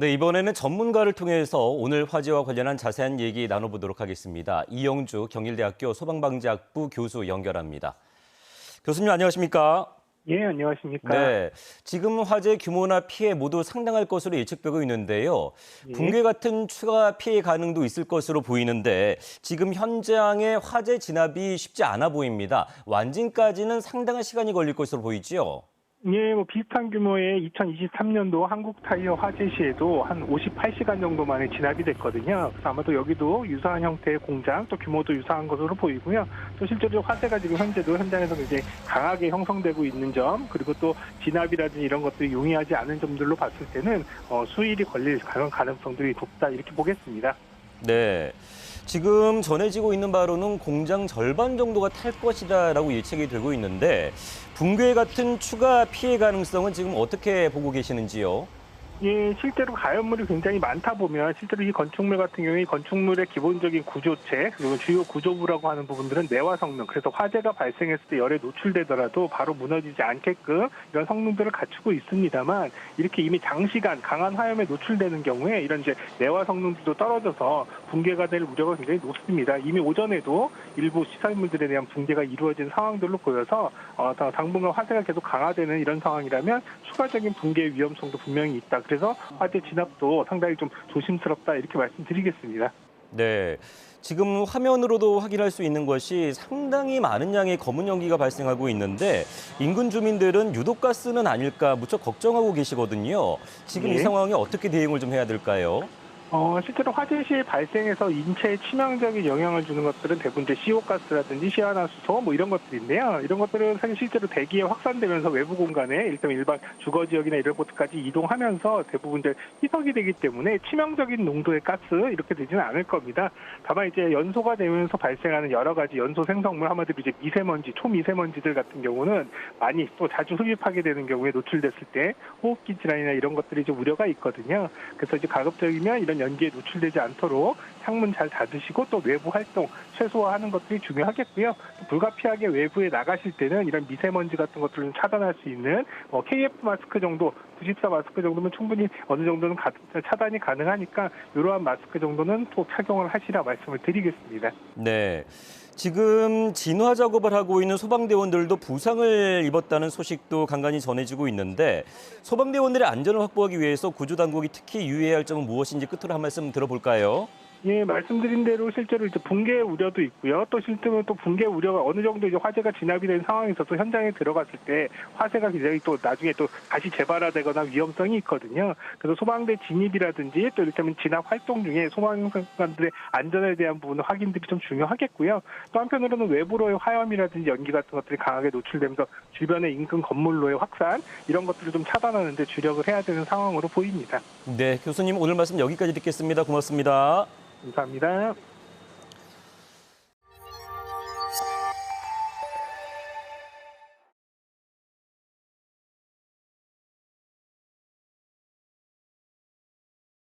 네, 이번에는 전문가를 통해서 오늘 화재와 관련한 자세한 얘기 나눠보도록 하겠습니다. 이영주 경일대학교 소방방재학부 교수 연결합니다. 교수님 안녕하십니까? 예, 안녕하십니까. 네, 지금 화재 규모나 피해 모두 상당할 것으로 예측되고 있는데요. 예. 붕괴 같은 추가 피해 가능도 있을 것으로 보이는데 지금 현장의 화재 진압이 쉽지 않아 보입니다. 완진까지는 상당한 시간이 걸릴 것으로 보이지요. 예, 비슷한 규모의 2023년도 한국 타이어 화재 시에도 한 58시간 정도 만에 진압이 됐거든요. 그래서 아마도 여기도 유사한 형태의 공장, 또 규모도 유사한 것으로 보이고요. 또 실제로 화재가 지금 현재도 현장에서 굉장히 강하게 형성되고 있는 점, 그리고 또 진압이라든지 이런 것들이 용이하지 않은 점들로 봤을 때는 수일이 걸릴 가능성들이 높다 이렇게 보겠습니다. 네. 지금 전해지고 있는 바로는 공장 절반 정도가 탈 것이다라고 예측이 되고 있는데 붕괴 같은 추가 피해 가능성은 지금 어떻게 보고 계시는지요? 예, 실제로 가연물이 굉장히 많다 보면 실제로 이 건축물 같은 경우에 건축물의 기본적인 구조체 그리고 주요 구조부라고 하는 부분들은 내화 성능, 그래서 화재가 발생했을 때 열에 노출되더라도 바로 무너지지 않게끔 이런 성능들을 갖추고 있습니다만 이렇게 이미 장시간 강한 화염에 노출되는 경우에 이런 이제 내화 성능들도 떨어져서 붕괴가 될 우려가 굉장히 높습니다. 이미 오전에도 일부 시설물들에 대한 붕괴가 이루어진 상황들로 보여서 당분간 화재가 계속 강화되는 이런 상황이라면 추가적인 붕괴 위험성도 분명히 있다. 그래서 화재 진압도 상당히 좀 조심스럽다 이렇게 말씀드리겠습니다. 네. 지금 화면으로도 확인할 수 있는 것이 상당히 많은 양의 검은 연기가 발생하고 있는데 인근 주민들은 유독가스는 아닐까 무척 걱정하고 계시거든요. 지금 이 예. 상황에 어떻게 대응을 좀 해야 될까요? 실제로 화재 시 발생해서 인체에 치명적인 영향을 주는 것들은 대부분 이제 시옷가스라든지 시아나수소 뭐 이런 것들인데요. 이런 것들은 사실 실제로 대기에 확산되면서 외부 공간에 일반 주거 지역이나 이런 곳까지 이동하면서 대부분 이제 희석이 되기 때문에 치명적인 농도의 가스 이렇게 되지는 않을 겁니다. 다만 이제 연소가 되면서 발생하는 여러 가지 연소 생성물, 한마디로 이제 미세먼지, 초미세먼지들 같은 경우는 많이 또 자주 흡입하게 되는 경우에 노출됐을 때 호흡기 질환이나 이런 것들이 좀 우려가 있거든요. 그래서 이제 가급적이면 이런 연기에 노출되지 않도록 창문 잘 닫으시고 또 외부 활동 최소화하는 것들이 중요하겠고요. 또 불가피하게 외부에 나가실 때는 이런 미세먼지 같은 것들을 좀 차단할 수 있는 KF 마스크 정도, 94 마스크 정도면 충분히 어느 정도는 차단이 가능하니까 이러한 마스크 정도는 꼭 착용을 하시라 말씀을 드리겠습니다. 네. 지금 진화 작업을 하고 있는 소방대원들도 부상을 입었다는 소식도 간간히 전해지고 있는데 소방대원들의 안전을 확보하기 위해서 구조당국이 특히 유의해야 할 점은 무엇인지 끝으로 한 말씀 들어볼까요? 예, 말씀드린 대로 실제로 이제 붕괴 우려도 있고요. 또 실제로 또 붕괴 우려가 어느 정도 이제 화재가 진압이 된 상황에서 또 현장에 들어갔을 때 화재가 굉장히 또 나중에 또 다시 재발화되거나 위험성이 있거든요. 그래서 소방대 진입이라든지 또 이를테면 진압 활동 중에 소방관들의 안전에 대한 부분 확인들이 좀 중요하겠고요. 또 한편으로는 외부로의 화염이라든지 연기 같은 것들이 강하게 노출되면서 주변의 인근 건물로의 확산 이런 것들을 좀 차단하는 데 주력을 해야 되는 상황으로 보입니다. 네, 교수님 오늘 말씀 여기까지 듣겠습니다. 고맙습니다. 감사합니다.